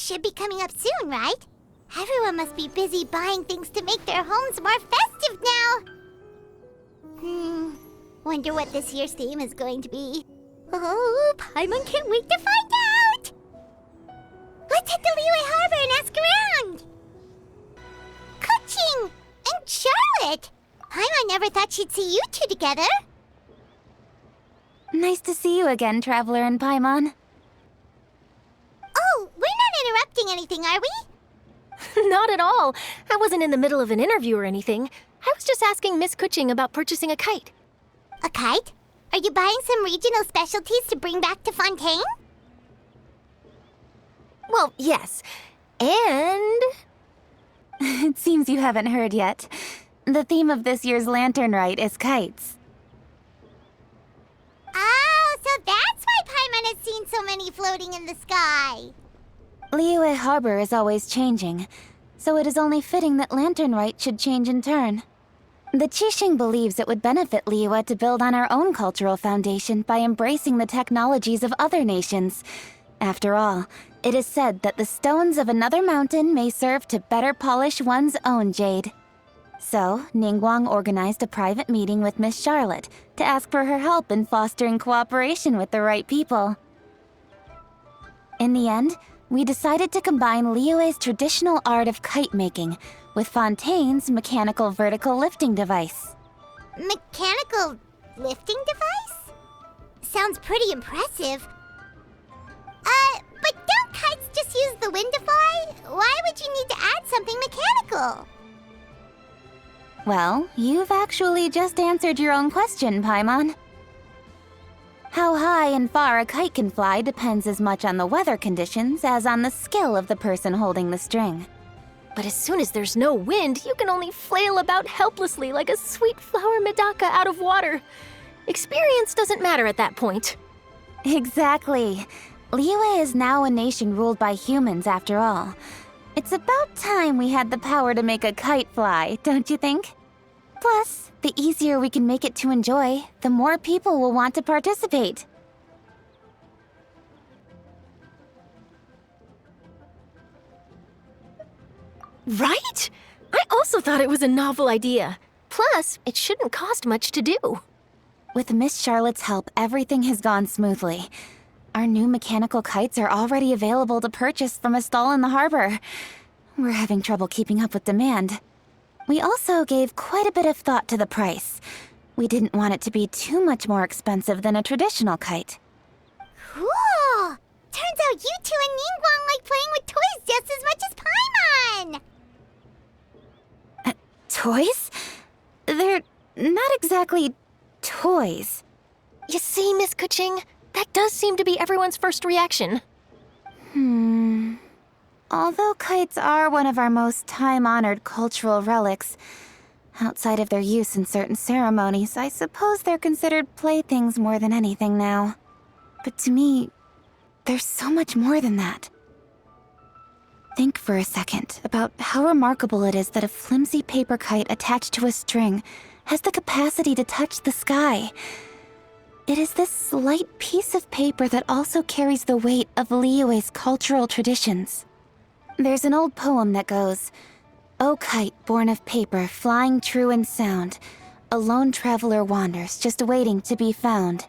should be coming up soon, right? Everyone must be busy buying things to make their homes more festive now. Wonder what this year's theme is going to be. Oh, Paimon can't wait to find out! Let's head to Liyue Harbor and ask around! Kuching! And Charlotte! Paimon never thought she'd see you two together. Nice to see you again, Traveler and Paimon. Oh, we're not interrupting anything, are we? Not at all. I wasn't in the middle of an interview or anything. I was just asking Miss Kuching about purchasing a kite. A kite? Are you buying some regional specialties to bring back to Fontaine? Well, yes. And... It seems you haven't heard yet. The theme of this year's Lantern Rite is kites. Oh, so that's why Paimon has seen so many floating in the sky. Liyue Harbor is always changing, so it is only fitting that Lantern Rite should change in turn. The Qixing believes it would benefit Liyue to build on our own cultural foundation by embracing the technologies of other nations. After all, it is said that the stones of another mountain may serve to better polish one's own jade. So, Ningguang organized a private meeting with Miss Charlotte to ask for her help in fostering cooperation with the right people. In the end, we decided to combine Liyue's traditional art of kite making with Fontaine's mechanical vertical lifting device. Mechanical lifting device? Sounds pretty impressive. But don't kites just use the wind to fly? Why would you need to add something mechanical? Well, you've actually just answered your own question, Paimon. How high and far a kite can fly depends as much on the weather conditions as on the skill of the person holding the string. But as soon as there's no wind, you can only flail about helplessly like a sweet flower medaka out of water. Experience doesn't matter at that point. Exactly. Liyue is now a nation ruled by humans, after all. It's about time we had the power to make a kite fly, don't you think? Plus, the easier we can make it to enjoy, the more people will want to participate. Right? I also thought it was a novel idea. Plus, it shouldn't cost much to do. With Miss Charlotte's help, everything has gone smoothly. Our new mechanical kites are already available to purchase from a stall in the harbor. We're having trouble keeping up with demand. We also gave quite a bit of thought to the price. We didn't want it to be too much more expensive than a traditional kite. Cool! Turns out you two and Ningguang like playing with toys just as much as Paimon! Toys? They're not exactly toys. You see, Miss Kuching, that does seem to be everyone's first reaction. Although kites are one of our most time-honored cultural relics, outside of their use in certain ceremonies, I suppose they're considered playthings more than anything now. But to me, there's so much more than that. Think for a second about how remarkable it is that a flimsy paper kite attached to a string has the capacity to touch the sky. It is this slight piece of paper that also carries the weight of Liyue's cultural traditions. There's an old poem that goes, "O kite born of paper, flying true and sound, a lone traveler wanders, just waiting to be found."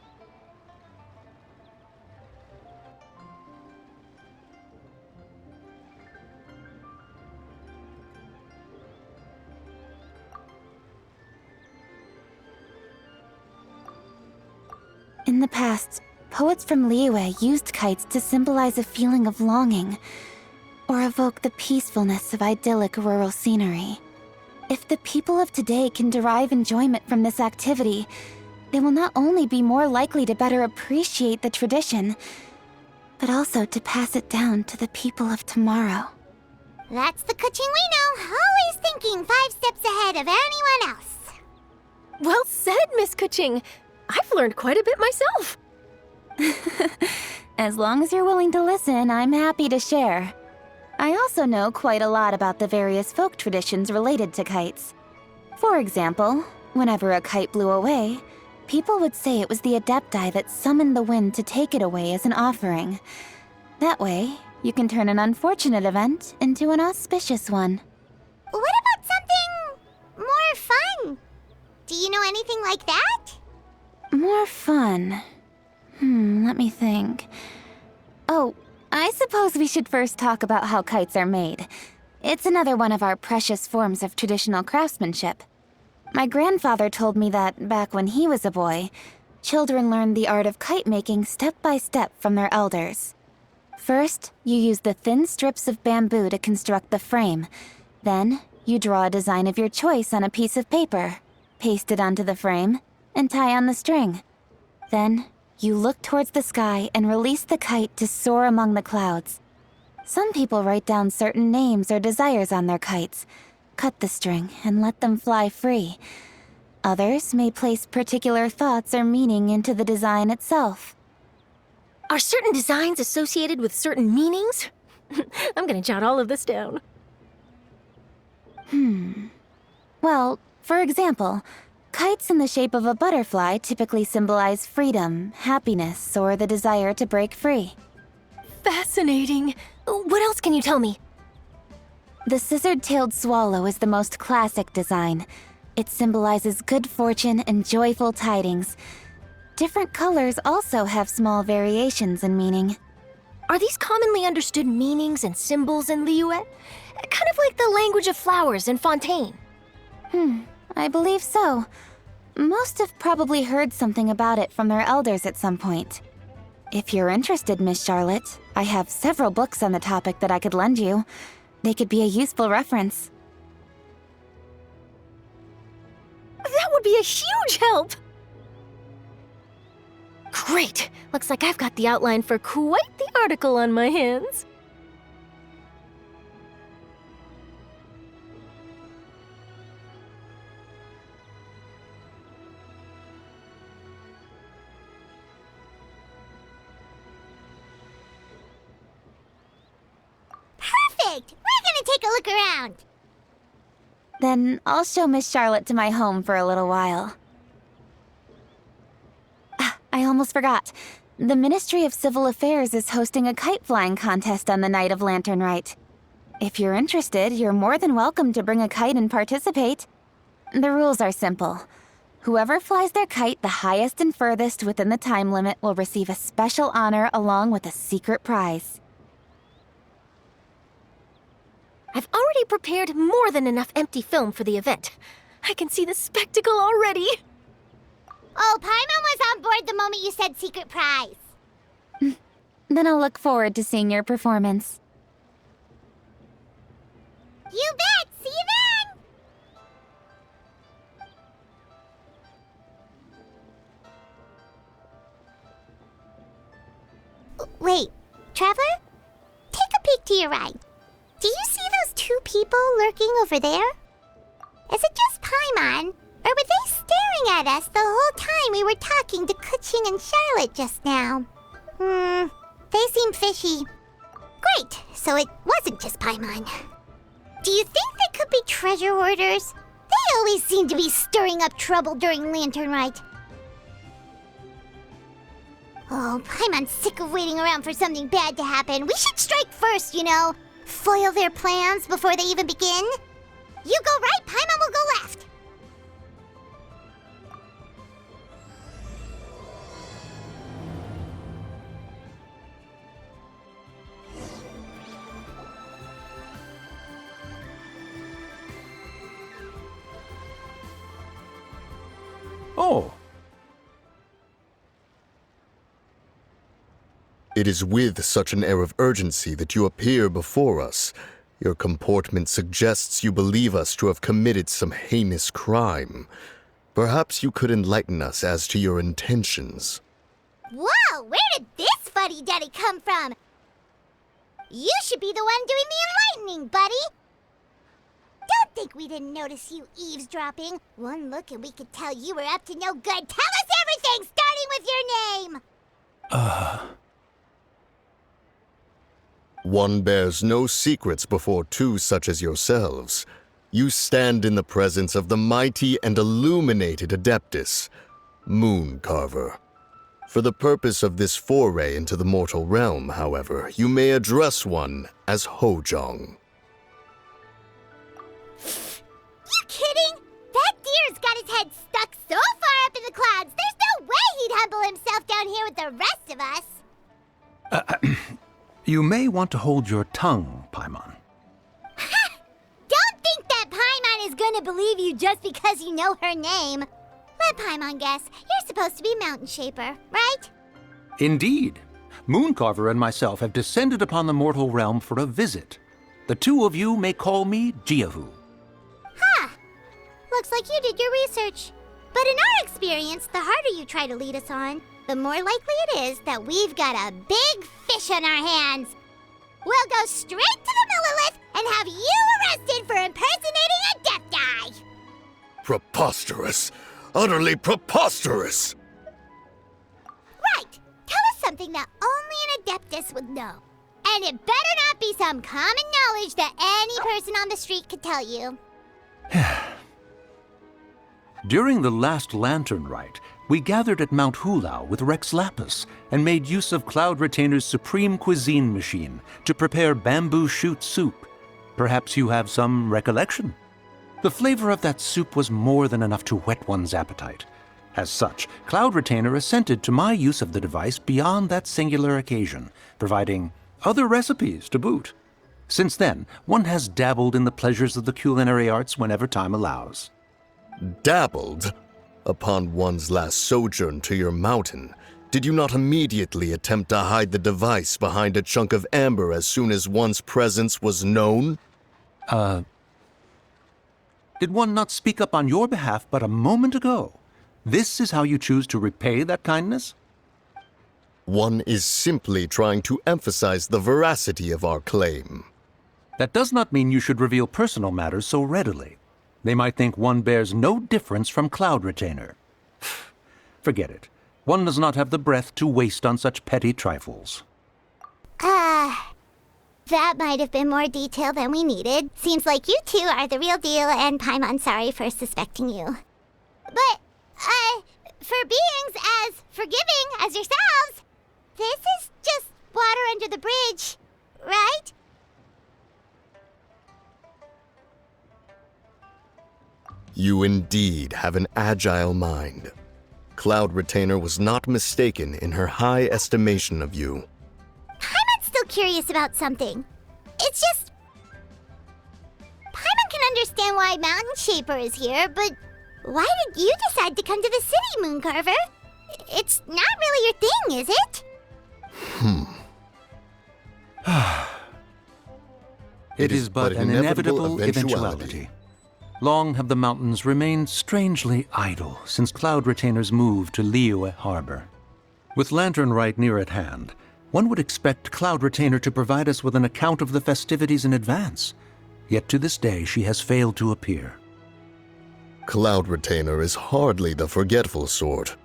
In the past, poets from Liyue used kites to symbolize a feeling of longing, or evoke the peacefulness of idyllic rural scenery. If the people of today can derive enjoyment from this activity, they will not only be more likely to better appreciate the tradition, but also to pass it down to the people of tomorrow. That's the Kuching we know, always thinking 5 steps ahead of anyone else. Well said, Miss Kuching. I've learned quite a bit myself. As long as you're willing to listen, I'm happy to share. I also know quite a lot about the various folk traditions related to kites. For example, whenever a kite blew away, people would say it was the Adepti that summoned the wind to take it away as an offering. That way, You can turn an unfortunate event into an auspicious one. What about something more fun? Do you know anything like that? More fun. Let me think. Oh, I suppose we should first talk about how kites are made. It's another one of our precious forms of traditional craftsmanship. My grandfather told me that, back when he was a boy, children learned the art of kite making step by step from their elders. First, you use the thin strips of bamboo to construct the frame. Then, you draw a design of your choice on a piece of paper, paste it onto the frame, and tie on the string. Then, you look towards the sky and release the kite to soar among the clouds. Some people write down certain names or desires on their kites, cut the string, and let them fly free. Others may place particular thoughts or meaning into the design itself. Are certain designs associated with certain meanings? I'm gonna jot all of this down. Well, for example, kites in the shape of a butterfly typically symbolize freedom, happiness, or the desire to break free. Fascinating. What else can you tell me? The scissored-tailed swallow is the most classic design. It symbolizes good fortune and joyful tidings. Different colors also have small variations in meaning. Are these commonly understood meanings and symbols in Liyue? Kind of like the language of flowers in Fontaine. I believe so. Most have probably heard something about it from their elders at some point. If you're interested, Miss Charlotte, I have several books on the topic that I could lend you. They could be a useful reference. That would be a huge help! Great! Looks like I've got the outline for quite the article on my hands. Perfect! We're gonna take a look around. Then I'll show Miss Charlotte to my home for a little while. I almost forgot. The Ministry of Civil Affairs is hosting a kite flying contest on the night of Lantern Rite. If you're interested, you're more than welcome to bring a kite and participate. The rules are simple. Whoever flies their kite the highest and furthest within the time limit will receive a special honor along with a secret prize. I've already prepared more than enough empty film for the event. I can see the spectacle already. Oh, Paimon was on board the moment you said secret prize. Then I'll look forward to seeing your performance. You bet! See you then! Wait, Traveler? Take a peek to your right. Do you see those two people lurking over there? Is it just Paimon? Or were they staring at us the whole time we were talking to Kuching and Charlotte just now? They seem fishy. Great, so it wasn't just Paimon. Do you think they could be treasure hoarders? They always seem to be stirring up trouble during Lantern Rite. Oh, Paimon's sick of waiting around for something bad to happen. We should strike first, you know. Foil their plans before they even begin. You go right, Paimon will go left. Oh. It is with such an air of urgency that you appear before us. Your comportment suggests you believe us to have committed some heinous crime. Perhaps you could enlighten us as to your intentions. Whoa, where did this fuddy-duddy come from? You should be the one doing the enlightening, buddy. Don't think we didn't notice you eavesdropping. One look and we could tell you were up to no good. Tell us everything, starting with your name! One bears no secrets before two such as yourselves. You stand in the presence of the mighty and illuminated Adeptus, Moon Carver. For the purpose of this foray into the mortal realm, however, you may address one as Hojong. You kidding? That deer's got his head stuck so far up in the clouds, there's no way he'd humble himself down here with the rest of us. You may want to hold your tongue, Paimon. Don't think that Paimon is gonna believe you just because you know her name. Let Paimon guess. You're supposed to be Mountain Shaper, right? Indeed. Mooncarver and myself have descended upon the mortal realm for a visit. The two of you may call me Jiahu. Looks like you did your research. But in our experience, the harder you try to lead us on, the more likely it is that we've got a big fish on our hands. We'll go straight to the Millilith and have you arrested for impersonating a Death Guy. Preposterous! Utterly preposterous! Right. Tell us something that only an Adeptus would know. And it better not be some common knowledge that any person on the street could tell you. During the last Lantern Rite, we gathered at Mount Hulao with Rex Lapis and made use of Cloud Retainer's supreme cuisine machine to prepare bamboo shoot soup. Perhaps you have some recollection? The flavor of that soup was more than enough to whet one's appetite. As such, Cloud Retainer assented to my use of the device beyond that singular occasion, providing other recipes to boot. Since then, one has dabbled in the pleasures of the culinary arts whenever time allows. Dabbled? Upon one's last sojourn to your mountain, did you not immediately attempt to hide the device behind a chunk of amber as soon as one's presence was known? Did one not speak up on your behalf but a moment ago? This is how you choose to repay that kindness? One is simply trying to emphasize the veracity of our claim. That does not mean you should reveal personal matters so readily. They might think one bears no difference from Cloud Retainer. Forget it. One does not have the breath to waste on such petty trifles. That might have been more detail than we needed. Seems like you two are the real deal, and Paimon's sorry for suspecting you. But, for beings as forgiving as yourselves, this is just water under the bridge, right? You indeed have an agile mind. Cloud Retainer was not mistaken in her high estimation of you. Paimon's still curious about something. It's just... Paimon can understand why Mountain Shaper is here, but why did you decide to come to the city, Mooncarver? It's not really your thing, is it? It is but an inevitable eventuality. Long have the mountains remained strangely idle since Cloud Retainer's move to Liyue Harbor. With Lantern Rite near at hand, one would expect Cloud Retainer to provide us with an account of the festivities in advance. Yet to this day she has failed to appear. Cloud Retainer is hardly the forgetful sort.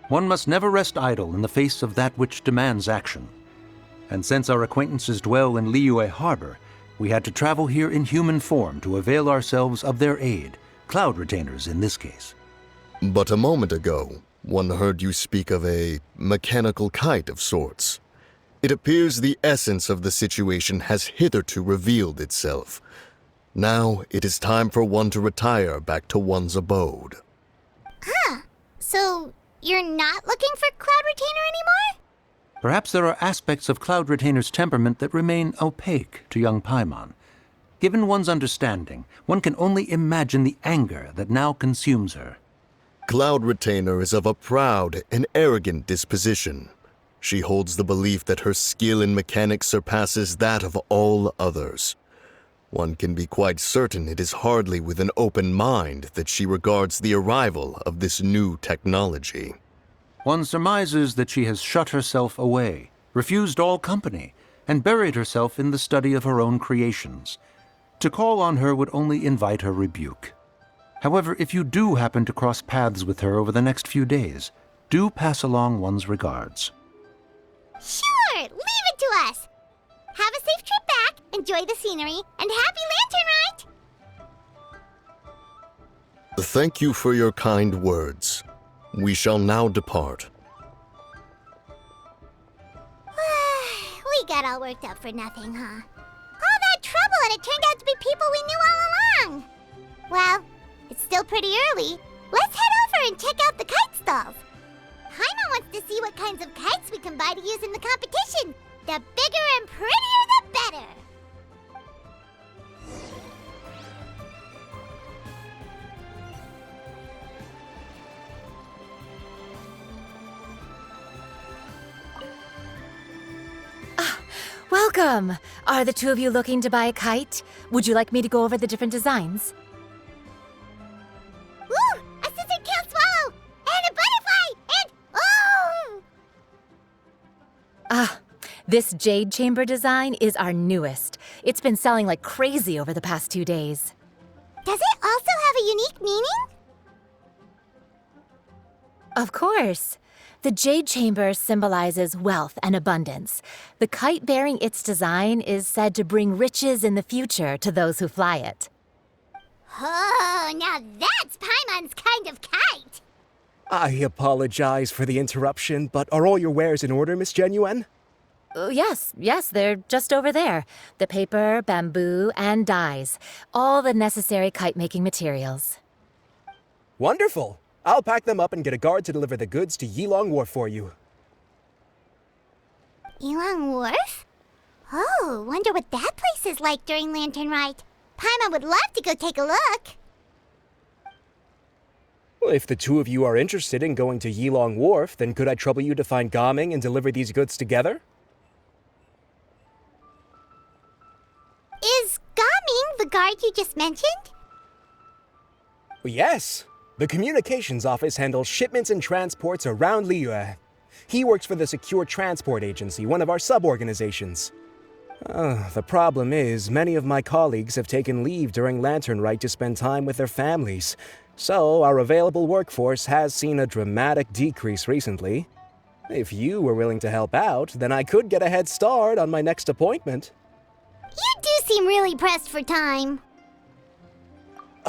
One must never rest idle in the face of that which demands action. And since our acquaintances dwell in Liyue Harbor, we had to travel here in human form to avail ourselves of their aid, Cloud Retainers in this case. But a moment ago, one heard you speak of a mechanical kite of sorts. It appears the essence of the situation has hitherto revealed itself. Now it is time for one to retire back to one's abode. So, you're not looking for Cloud Retainer anymore? Perhaps there are aspects of Cloud Retainer's temperament that remain opaque to young Paimon. Given one's understanding, one can only imagine the anger that now consumes her. Cloud Retainer is of a proud and arrogant disposition. She holds the belief that her skill in mechanics surpasses that of all others. One can be quite certain it is hardly with an open mind that she regards the arrival of this new technology. One surmises that she has shut herself away, refused all company, and buried herself in the study of her own creations. To call on her would only invite her rebuke. However, if you do happen to cross paths with her over the next few days, do pass along one's regards. Sure, leave it to us. Have a safe trip back, enjoy the scenery, and happy Lantern Rite! Thank you for your kind words. We shall now depart. worked up for nothing, huh? All that trouble and it turned out to be people we knew all along. Well, it's still pretty early. Let's head over and check out the kite stalls. Paimon wants to see what kinds of kites we can buy to use in the competition. The bigger and prettier, the better. Welcome! Are the two of you looking to buy a kite? Would you like me to go over the different designs? Ooh, a scissor-tailed swallow! And a butterfly! And, oh! This jade chamber design is our newest. It's been selling like crazy over the past 2 days. Does it also have a unique meaning? Of course. The jade chamber symbolizes wealth and abundance. The kite bearing its design is said to bring riches in the future to those who fly it. Oh, now that's Paimon's kind of kite! I apologize for the interruption, but are all your wares in order, Miss Genuine? Yes, they're just over there. The paper, bamboo, and dyes. All the necessary kite-making materials. Wonderful! I'll pack them up and get a guard to deliver the goods to Yilong Wharf for you. Yilong Wharf? Oh, wonder what that place is like during Lantern Rite. Paimon would love to go take a look. Well, if the two of you are interested in going to Yilong Wharf, then could I trouble you to find Gaming and deliver these goods together? Is Gaming the guard you just mentioned? Well, yes. The communications office handles shipments and transports around Liyue. He works for the Secure Transport Agency, one of our sub-organizations. The problem is, many of my colleagues have taken leave during Lantern Rite to spend time with their families, so our available workforce has seen a dramatic decrease recently. If you were willing to help out, then I could get a head start on my next appointment. You do seem really pressed for time.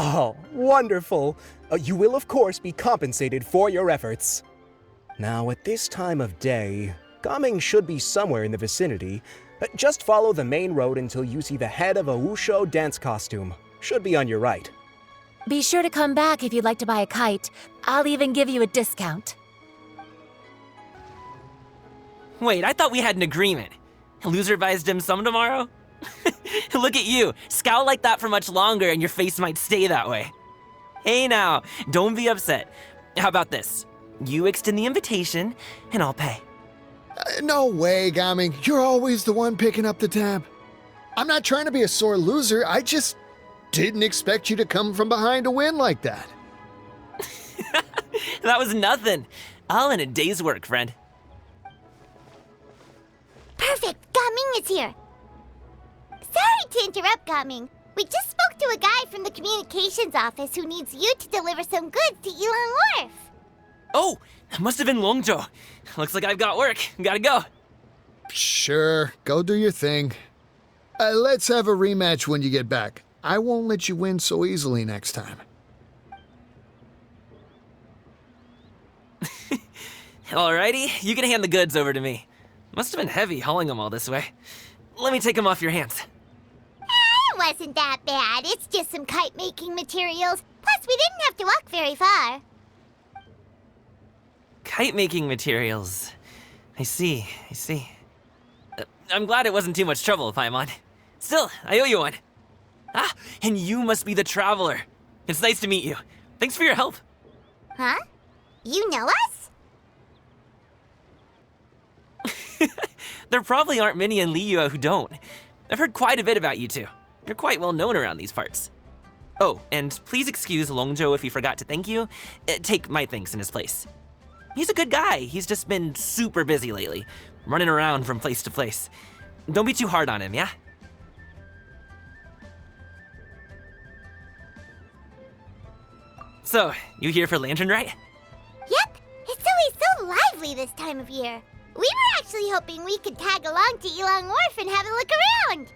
Oh, wonderful! You will, of course, be compensated for your efforts. Now, at this time of day, Gaming should be somewhere in the vicinity. Just follow the main road until you see the head of a Wushu dance costume. Should be on your right. Be sure to come back if you'd like to buy a kite. I'll even give you a discount. Wait, I thought we had an agreement. Loser buys dim sum tomorrow? Look at you. Scowl like that for much longer and your face might stay that way. Hey now, don't be upset. How about this? You extend the invitation and I'll pay. No way, Gaming. You're always the one picking up the tab. I'm not trying to be a sore loser. I just didn't expect you to come from behind to win like that. That was nothing. All in a day's work, friend. Perfect, Gaming is here. Sorry to interrupt, Gaming. We just spoke to a guy from the communications office who needs you to deliver some goods to Yilong Wharf. Oh, that must have been Longzhou. Looks like I've got work. Gotta go. Sure, go do your thing. Let's have a rematch when you get back. I won't let you win so easily next time. Alrighty, you can hand the goods over to me. Must have been heavy hauling them all this way. Let me take them off your hands. It wasn't that bad. It's just some kite-making materials. Plus, we didn't have to walk very far. Kite-making materials. I see. I'm glad it wasn't too much trouble, Paimon. Still, I owe you one. Ah, and you must be the traveler. It's nice to meet you. Thanks for your help. Huh? You know us? There probably aren't many in Liyue who don't. I've heard quite a bit about you two. You're quite well known around these parts. Oh, and please excuse Longzhou if he forgot to thank you. Take my thanks in his place. He's a good guy. He's just been super busy lately, running around from place to place. Don't be too hard on him, yeah? So, you here for Lantern Rite? Yep. It's always so lively this time of year. We were actually hoping we could tag along to Yilong Wharf and have a look around.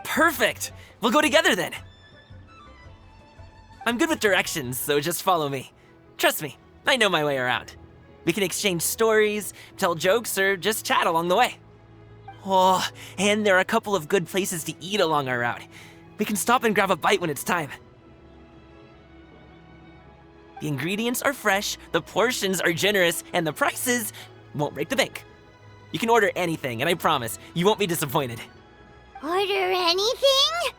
Perfect! We'll go together then. I'm good with directions, so just follow me. Trust me, I know my way around. We can exchange stories, tell jokes, or just chat along the way. Oh, and there are a couple of good places to eat along our route. We can stop and grab a bite when it's time. The ingredients are fresh, the portions are generous, and the prices won't break the bank. You can order anything, and I promise, you won't be disappointed. Order anything?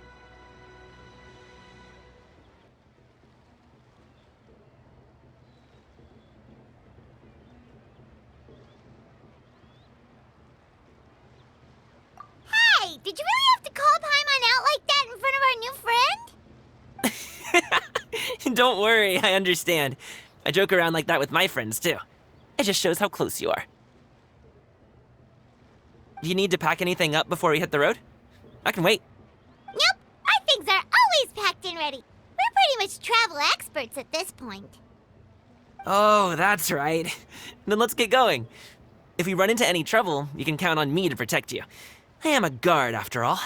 Hey, did you really have to call Paimon out like that in front of our new friend? Don't worry, I understand. I joke around like that with my friends, too. It just shows how close you are. Do you need to pack anything up before we hit the road? I can wait. Nope, our things are always packed and ready. We're pretty much travel experts at this point. Oh, that's right. Then let's get going. If we run into any trouble, you can count on me to protect you. I am a guard, after all.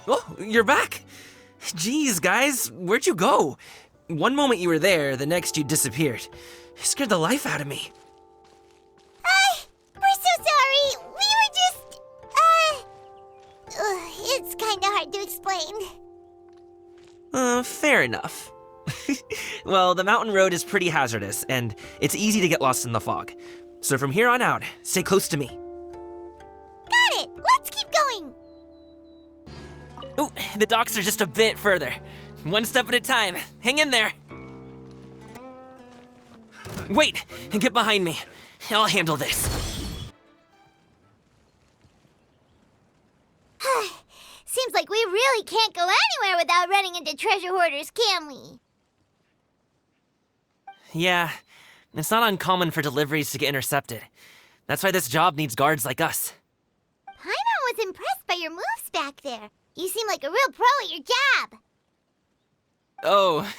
Oh, you're back! Jeez, guys, where'd you go? One moment you were there, the next you disappeared. You scared the life out of me. We're so sorry. We were just, it's kinda hard to explain. Fair enough. Well, the mountain road is pretty hazardous, and it's easy to get lost in the fog. So from here on out, stay close to me. Got it. Let's keep going. Ooh, the docks are just a bit further. One step at a time. Hang in there. Wait, and get behind me. I'll handle this. Seems like we really can't go anywhere without running into treasure hoarders, can we? Yeah, it's not uncommon for deliveries to get intercepted. That's why this job needs guards like us. Paimon was impressed by your moves back there. You seem like a real pro at your job. Oh,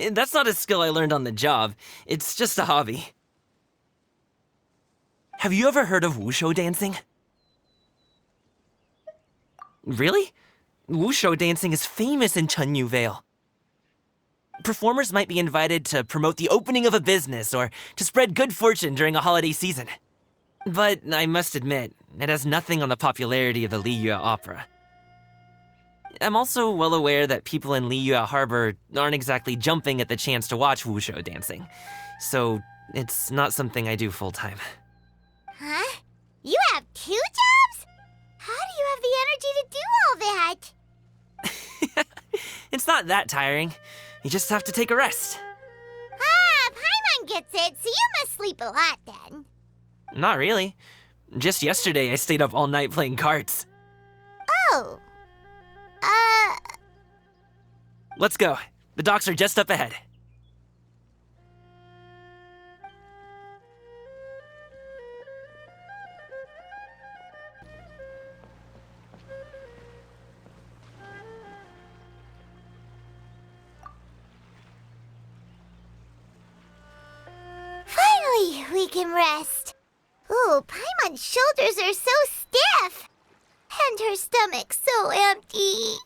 that's not a skill I learned on the job. It's just a hobby. Have you ever heard of wushu dancing? Really? Wushu dancing is famous in Chunyu Vale. Performers might be invited to promote the opening of a business or to spread good fortune during a holiday season. But I must admit, it has nothing on the popularity of the Liyue opera. I'm also well aware that people in Liyue Harbor aren't exactly jumping at the chance to watch wushu dancing. So it's not something I do full-time. Huh? You have 2 jobs? How do you have the energy to do all that? It's not that tiring. You just have to take a rest. Paimon gets it, so you must sleep a lot then. Not really. Just yesterday I stayed up all night playing cards. Oh. Let's go. The docks are just up ahead. Finally, we can rest. Ooh, Paimon's shoulders are so stiff. And her stomach so empty.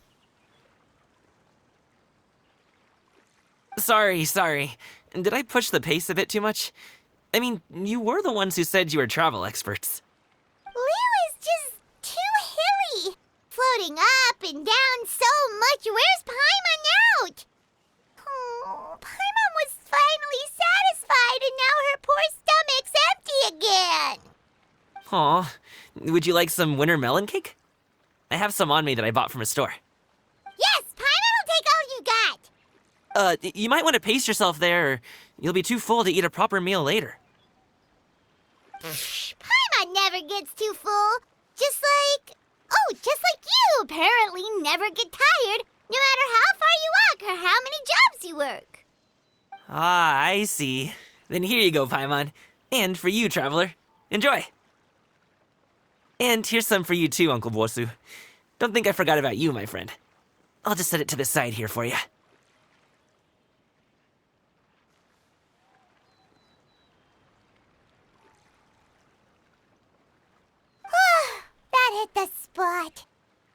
Sorry. Did I push the pace a bit too much? I mean, you were the ones who said you were travel experts. Leo is just too hilly. Floating up and down so much. Where's Paimon out? Oh, Paimon was finally satisfied and now her poor stomach's empty again. Aw, would you like some winter melon cake? I have some on me that I bought from a store. Yes, Paimon will take all you got. You might want to pace yourself there, or you'll be too full to eat a proper meal later. Paimon never gets too full. Just like you apparently never get tired, no matter how far you walk or how many jobs you work. Ah, I see. Then here you go, Paimon. And for you, traveler. Enjoy. And here's some for you too, Uncle Bosu. Don't think I forgot about you, my friend. I'll just set it to the side here for you. That hit the spot.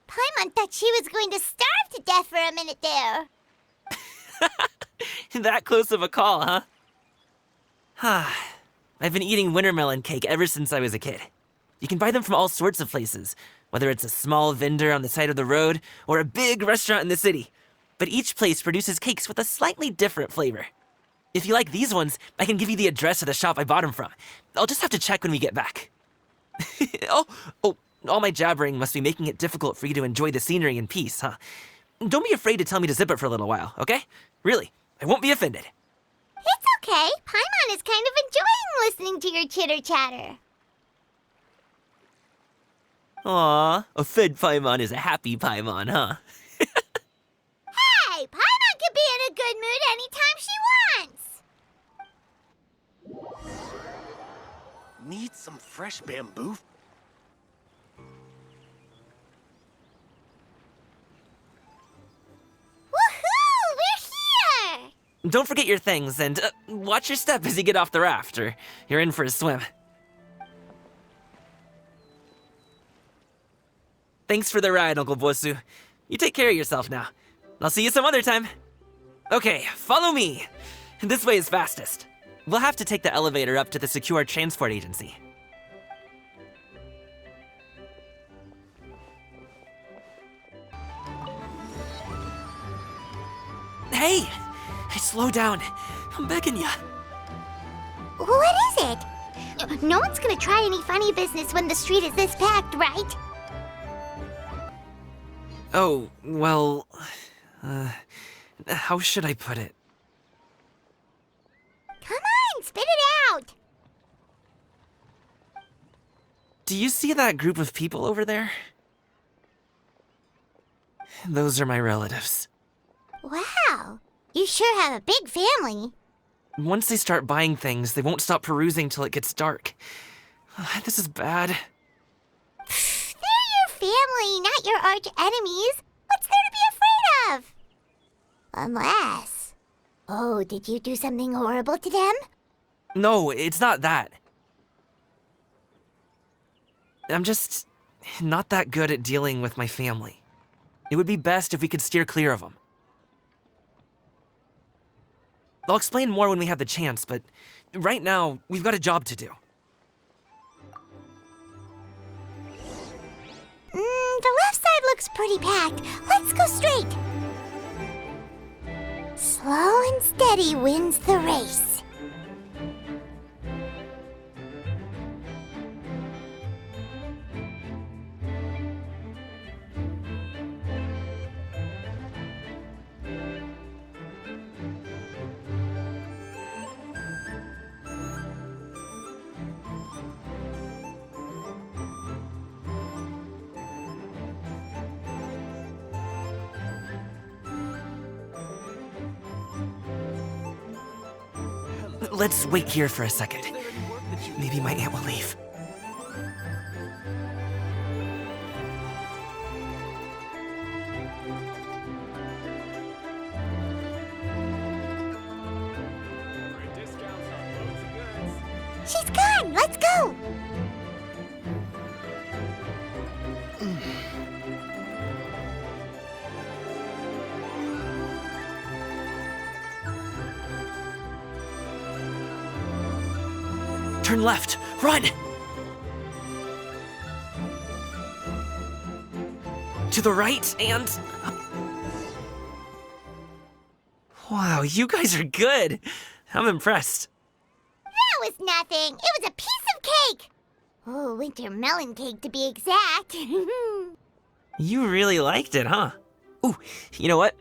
Paimon thought she was going to starve to death for a minute there. That close of a call, huh? I've been eating winter melon cake ever since I was a kid. You can buy them from all sorts of places, whether it's a small vendor on the side of the road or a big restaurant in the city. But each place produces cakes with a slightly different flavor. If you like these ones, I can give you the address of the shop I bought them from. I'll just have to check when we get back. Oh, all my jabbering must be making it difficult for you to enjoy the scenery in peace, huh? Don't be afraid to tell me to zip it for a little while, okay? Really, I won't be offended. It's okay. Paimon is kind of enjoying listening to your chitter-chatter. Aw, a fed Paimon is a happy Paimon, huh? Hey, Paimon can be in a good mood anytime she wants. Need some fresh bamboo? Woohoo! We're here! Don't forget your things, and watch your step as you get off the raft, or you're in for a swim. Thanks for the ride, Uncle Bosu. You take care of yourself now. I'll see you some other time. Okay, follow me. This way is fastest. We'll have to take the elevator up to the secure transport agency. Hey! Slow down. I'm begging ya. What is it? No one's gonna try any funny business when the street is this packed, right? Oh, well... how should I put it? Come on, spit it out! Do you see that group of people over there? Those are my relatives. Wow, you sure have a big family. Once they start buying things, they won't stop perusing till it gets dark. This is bad. They're your family, not your arch enemies. What's there to be afraid of? Unless... Oh, did you do something horrible to them? No, it's not that. I'm just not that good at dealing with my family. It would be best if we could steer clear of them. I'll explain more when we have the chance, but right now, we've got a job to do. The left side looks pretty packed. Let's go straight. Slow and steady wins the race. Let's wait here for a second. Maybe my aunt will leave. She's gone! Let's go! Turn left. Run! To the right and... Wow, you guys are good. I'm impressed. That was nothing. It was a piece of cake. Oh, winter melon cake to be exact. You really liked it, huh? Ooh, you know what?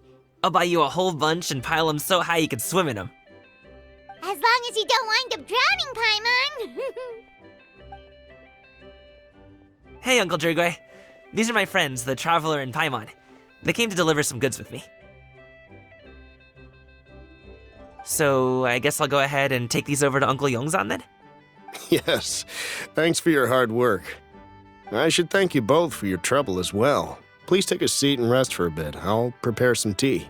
I'll buy you a whole bunch and pile them so high you could swim in them. As long as you don't wind up drowning, Paimon. Hey, Uncle Jirgwe. These are my friends, the Traveler and Paimon. They came to deliver some goods with me. So, I guess I'll go ahead and take these over to Uncle Yongzan then? Yes, thanks for your hard work. I should thank you both for your trouble as well. Please take a seat and rest for a bit. I'll prepare some tea.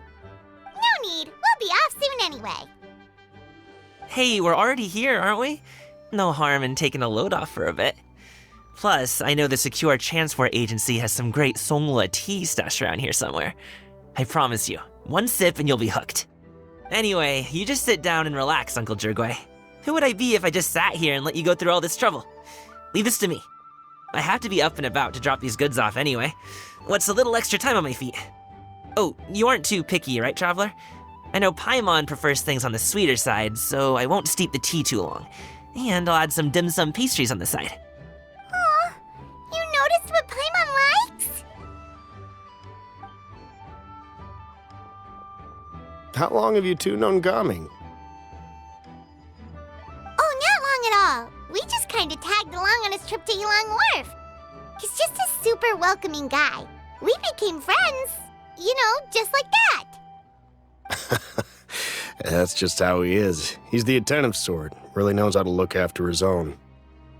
No need. We'll be off soon anyway. Hey, we're already here, aren't we? No harm in taking a load off for a bit. Plus, I know the Secure Transport Agency has some great Songhua tea stashed around here somewhere. I promise you, one sip and you'll be hooked. Anyway, you just sit down and relax, Uncle Jirgwe. Who would I be if I just sat here and let you go through all this trouble? Leave this to me. I have to be up and about to drop these goods off anyway. What's a little extra time on my feet? Oh, you aren't too picky, right, Traveler? I know Paimon prefers things on the sweeter side, so I won't steep the tea too long. And I'll add some dim sum pastries on the side. Aw, you noticed what Paimon likes? How long have you two known Gaming? Oh, not long at all. We just kind of tagged along on his trip to Yulong Wharf. He's just a super welcoming guy. We became friends, you know, just like that. That's just how he is. He's the attentive sort, really knows how to look after his own.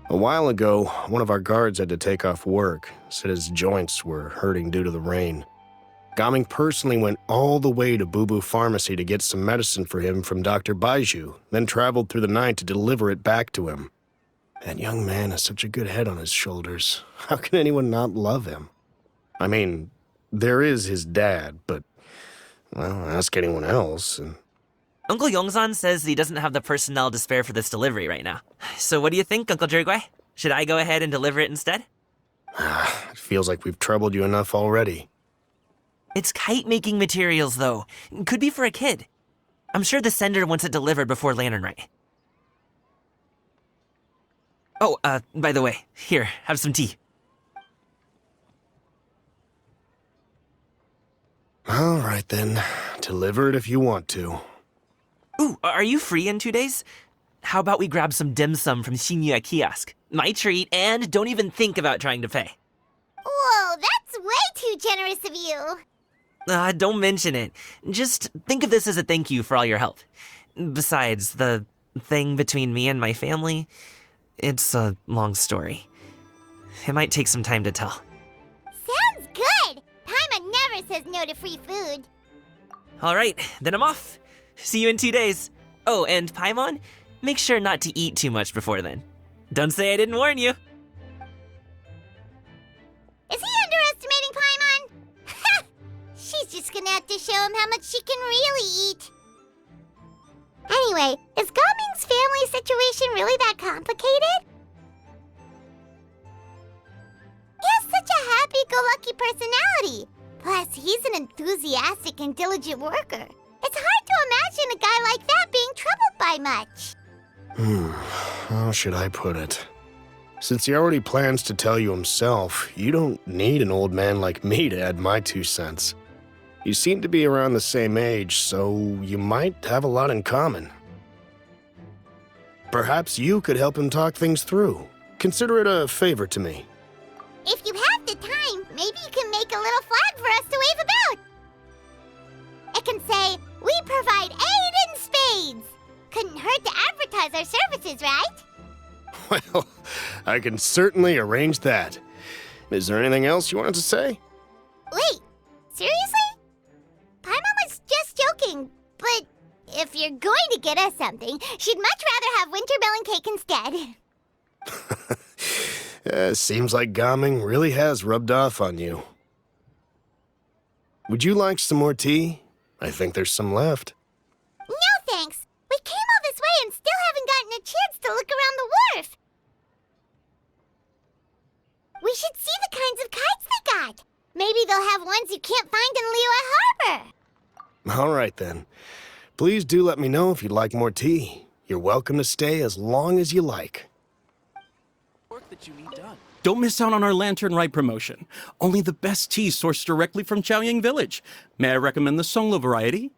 A while ago, one of our guards had to take off work, said his joints were hurting due to the rain. Gaming personally went all the way to Boo Boo Pharmacy to get some medicine for him from Dr. Baiju, then traveled through the night to deliver it back to him. That young man has such a good head on his shoulders. How can anyone not love him? I mean, there is his dad, but, well, ask anyone else, and... Uncle Yongzan says he doesn't have the personnel to spare for this delivery right now. So what do you think, Uncle Jirgwe? Should I go ahead and deliver it instead? It feels like we've troubled you enough already. It's kite-making materials, though. Could be for a kid. I'm sure the sender wants it delivered before Lantern Rite. Oh, by the way, here, have some tea. All right, then. Deliver it if you want to. Ooh, are you free in 2 days? How about we grab some dim sum from Shinya Kiosk? My treat, and don't even think about trying to pay. Whoa, that's way too generous of you. Don't mention it. Just think of this as a thank you for all your help. Besides, the thing between me and my family, it's a long story. It might take some time to tell. Sounds good. Paimon never says no to free food. All right, then I'm off. See you in 2 days. Oh, and Paimon, make sure not to eat too much before then. Don't say I didn't warn you. Is he underestimating Paimon? Ha! She's just gonna have to show him how much she can really eat. Anyway, is Gaming's family situation really that complicated? He has such a happy-go-lucky personality. Plus, he's an enthusiastic and diligent worker. It's hard to imagine a guy like that being troubled by much. How should I put it? Since he already plans to tell you himself, you don't need an old man like me to add my 2 cents. You seem to be around the same age, so you might have a lot in common. Perhaps you could help him talk things through. Consider it a favor to me. If you have the time, maybe you can make a little flag for us to wave about. It can say, "We provide aid in spades." Couldn't hurt to advertise our services, right? Well, I can certainly arrange that. Is there anything else you wanted to say? Wait, seriously? Paimon was just joking, but if you're going to get us something, she'd much rather have winter melon cake instead. Seems like Gaming really has rubbed off on you. Would you like some more tea? I think there's some left. No thanks. We came all this way and still haven't gotten a chance to look around the wharf. ingredients you can't find in Liyue Harbor. All right, then. Please do let me know if you'd like more tea. You're welcome to stay as long as you like. Work that you need done. Don't miss out on our Lantern Rite promotion. Only the best tea sourced directly from Chaoying Village. May I recommend the Songlo variety?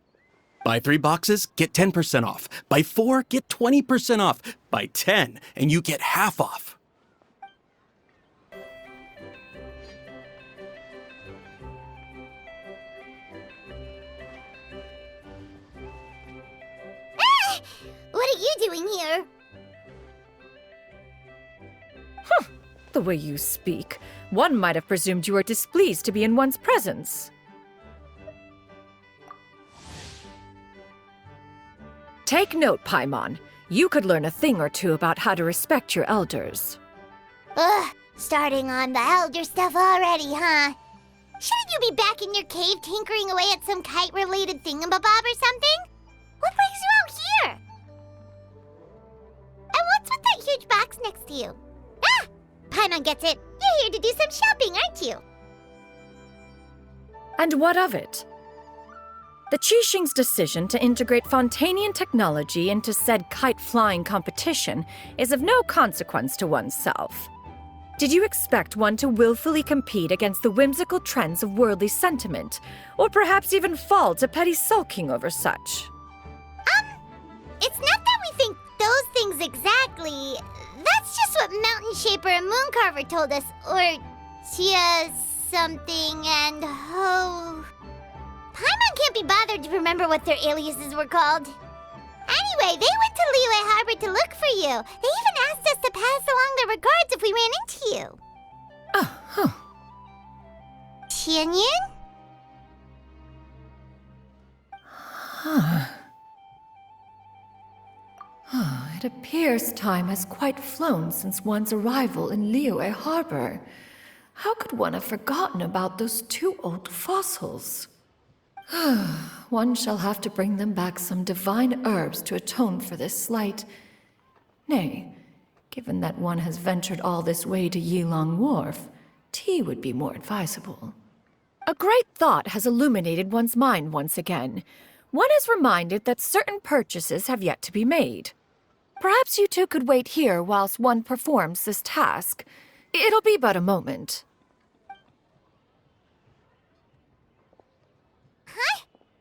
Buy 3 boxes, get 10% off. Buy 4, get 20% off. Buy 10, and you get half off. What are you doing here? The way you speak, one might have presumed you were displeased to be in one's presence. Take note, Paimon. You could learn a thing or two about how to respect your elders. Ugh, starting on the elder stuff already, huh? Shouldn't you be back in your cave tinkering away at some kite-related thingamabob or something? What brings you out here? And what's with that huge box next to you? Ah! Paimon gets it. You're here to do some shopping, aren't you? And what of it? The Qixing's decision to integrate Fontanian technology into said kite-flying competition is of no consequence to oneself. Did you expect one to willfully compete against the whimsical trends of worldly sentiment, or perhaps even fall to petty sulking over such? It's not that we think those things exactly. That's just what Mountain Shaper and Mooncarver told us, or Tia something and Ho. Paimon can't be bothered to remember what their aliases were called. Anyway, they went to Liyue Harbor to look for you. They even asked us to pass along their regards if we ran into you. Oh, huh. Tianyin? It appears time has quite flown since one's arrival in Liyue Harbor. How could one have forgotten about those 2 old fossils? One shall have to bring them back some divine herbs to atone for this slight. Nay, given that one has ventured all this way to Yilong Wharf, tea would be more advisable. A great thought has illuminated one's mind once again. One is reminded that certain purchases have yet to be made. Perhaps you two could wait here whilst one performs this task. It'll be but a moment. Huh?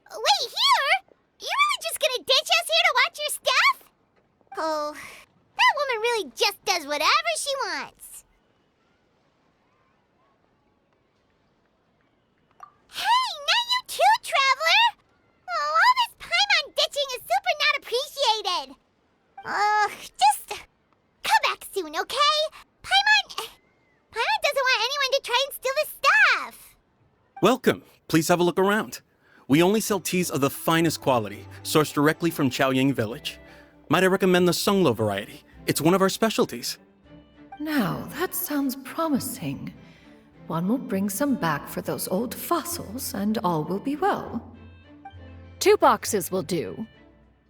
Wait, here? You're really just gonna ditch us here to watch your stuff? Oh, that woman really just does whatever she wants. Hey, not you too, Traveler! Oh, all this Paimon ditching is super not appreciated. Just come back soon, okay? Paimon doesn't want anyone to try and steal his stuff. Welcome. Please have a look around. We only sell teas of the finest quality, sourced directly from Chaoying Village. Might I recommend the Songlo variety? It's one of our specialties. Now, that sounds promising. One will bring some back for those old fossils, and all will be well. 2 boxes will do.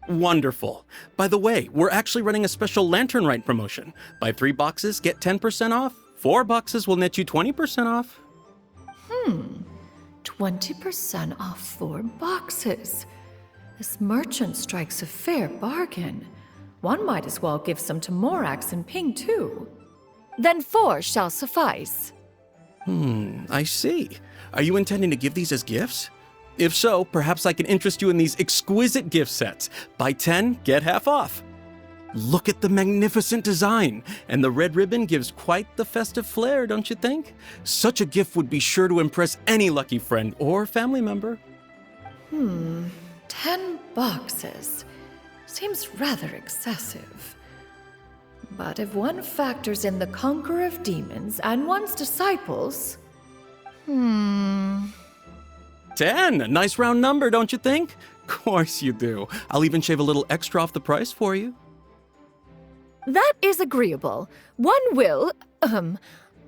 Wonderful. By the way, we're actually running a special Lantern Rite promotion. Buy 3 boxes, get 10% off. 4 boxes will net you 20% off. 20% off 4 boxes. This merchant strikes a fair bargain. One might as well give some to Morax and Ping, too. Then 4 shall suffice. I see. Are you intending to give these as gifts? If so, perhaps I can interest you in these exquisite gift sets. Buy 10, get half off. Look at the magnificent design, and the red ribbon gives quite the festive flair, don't you think? Such a gift would be sure to impress any lucky friend or family member. 10 boxes. Seems rather excessive. But if one factors in the Conqueror of Demons and one's disciples... 10, a nice round number, don't you think? Course you do. I'll even shave a little extra off the price for you. That is agreeable. One will,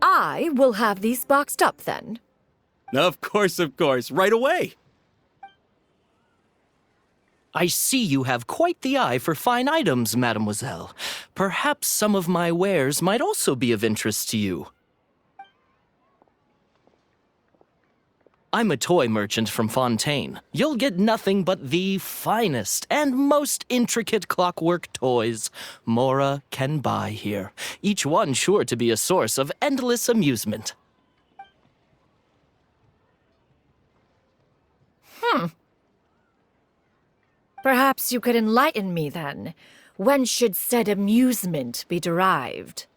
I will have these boxed up then. Of course, right away. I see you have quite the eye for fine items, mademoiselle. Perhaps some of my wares might also be of interest to you. I'm a toy merchant from Fontaine. You'll get nothing but the finest and most intricate clockwork toys Mora can buy here, each one sure to be a source of endless amusement. Perhaps you could enlighten me then. When should said amusement be derived?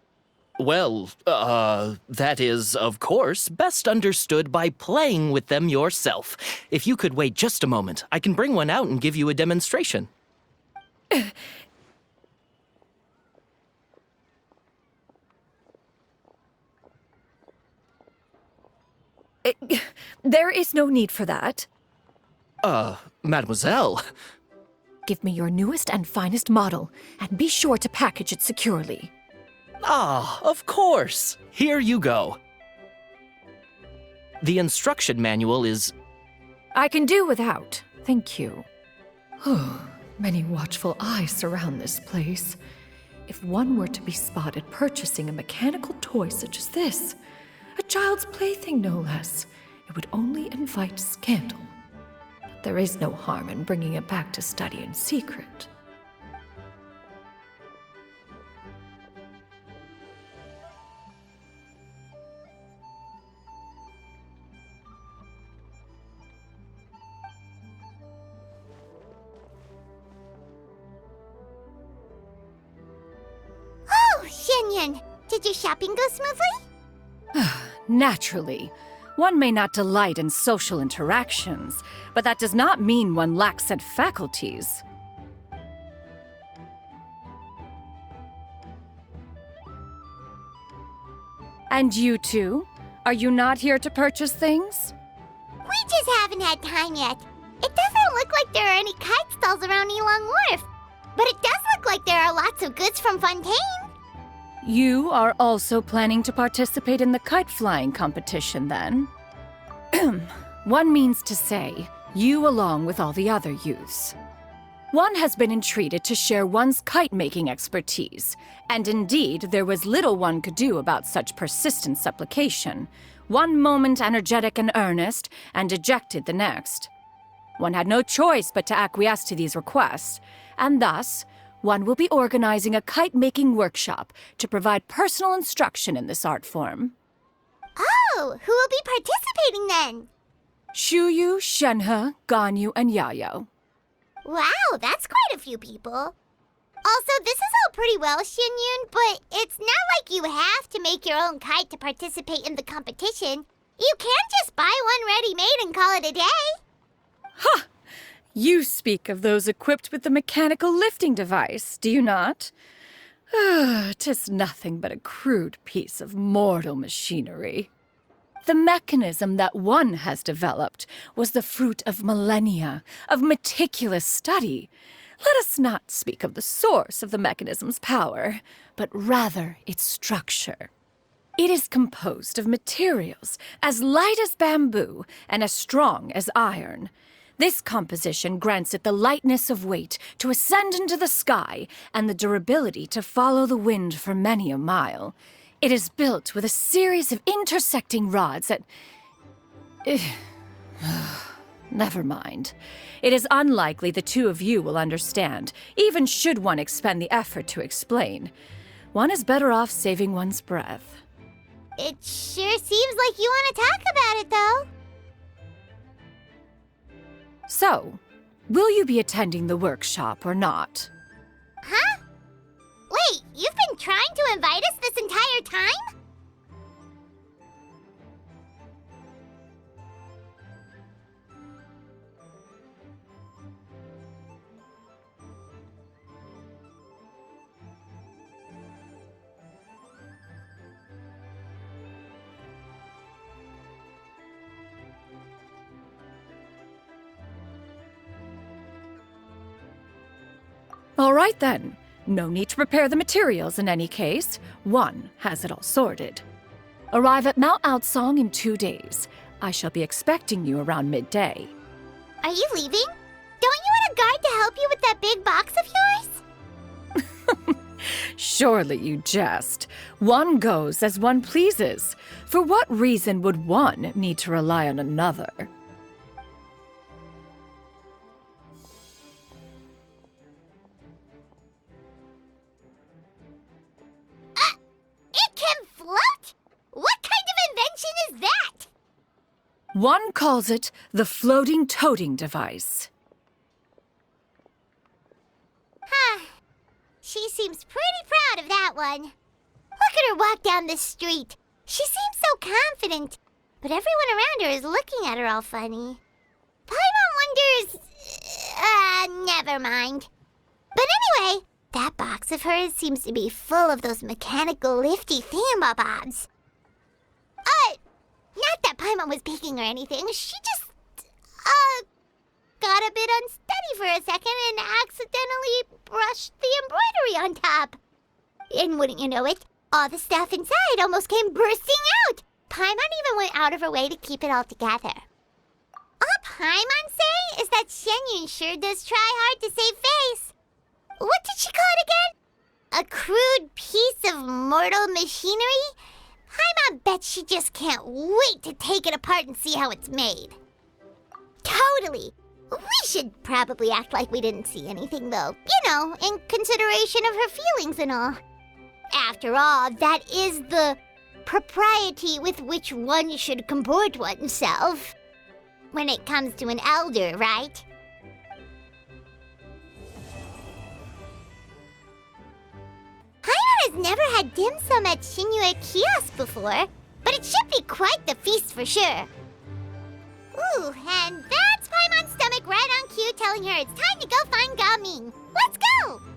Well, that is, of course, best understood by playing with them yourself. If you could wait just a moment, I can bring one out and give you a demonstration. There is no need for that. Mademoiselle. Give me your newest and finest model, and be sure to package it securely. Ah, of course. Here you go. The instruction manual is... I can do without, thank you. Many watchful eyes surround this place. If one were to be spotted purchasing a mechanical toy such as this, a child's plaything no less, it would only invite scandal. But there is no harm in bringing it back to study in secret. Oh, Shinyan, did your shopping go smoothly? Naturally. One may not delight in social interactions, but that does not mean one lacks said faculties. And you two? Are you not here to purchase things? We just haven't had time yet. It doesn't look like there are any kite stalls around Elong Wharf, but it does look like there are lots of goods from Fontaine. You are also planning to participate in the kite flying competition, then? One means to say, you along with all the other youths. One has been entreated to share one's kite-making expertise, and indeed there was little one could do about such persistent supplication. One moment energetic and earnest, and dejected the next. One had no choice but to acquiesce to these requests, and thus, one will be organizing a kite-making workshop to provide personal instruction in this art form. Oh, who will be participating then? Shuyu, Shenhe, Ganyu, and Yayo. Wow, that's quite a few people. Also, this is all pretty well, Xinyun, but it's not like you have to make your own kite to participate in the competition. You can just buy one ready-made and call it a day. Ha! You speak of those equipped with the mechanical lifting device, do you not? 'Tis nothing but a crude piece of mortal machinery. The mechanism that one has developed was the fruit of millennia of meticulous study. Let us not speak of the source of the mechanism's power, but rather its structure. It is composed of materials as light as bamboo and as strong as iron. This composition grants it the lightness of weight to ascend into the sky and the durability to follow the wind for many a mile. It is built with a series of intersecting rods that... Never mind. It is unlikely the two of you will understand, even should one expend the effort to explain. One is better off saving one's breath. It sure seems like you want to talk about it, though. So, will you be attending the workshop or not? Huh? Wait, you've been trying to invite us this entire time? All right then. No need to prepare the materials in any case. One has it all sorted. Arrive at Mount Outsong in 2 days. I shall be expecting you around midday. Are you leaving? Don't you want a guard to help you with that big box of yours? Surely you jest. One goes as one pleases. For what reason would one need to rely on another? It can float? What kind of invention is that? One calls it the floating toting device. Huh. She seems pretty proud of that one. Look at her walk down the street. She seems so confident, but everyone around her is looking at her all funny. Paimon wonders... never mind. But anyway, that box of hers seems to be full of those mechanical lifty thingamabobs. Not that Paimon was peeking or anything. She just, got a bit unsteady for a second and accidentally brushed the embroidery on top. And wouldn't you know it, all the stuff inside almost came bursting out. Paimon even went out of her way to keep it all together. All Paimon say is that Shenyun sure does try hard to save face. What did she call it again? A crude piece of mortal machinery? Paimon bet she just can't wait to take it apart and see how it's made. Totally. We should probably act like we didn't see anything, though. You know, in consideration of her feelings and all. After all, that is the propriety with which one should comport oneself. When it comes to an elder, right? Paimon has never had dim sum at Shinue Kiosk before, but it should be quite the feast for sure. Ooh, and that's Paimon's stomach right on cue telling her it's time to go find Gaming. Let's go!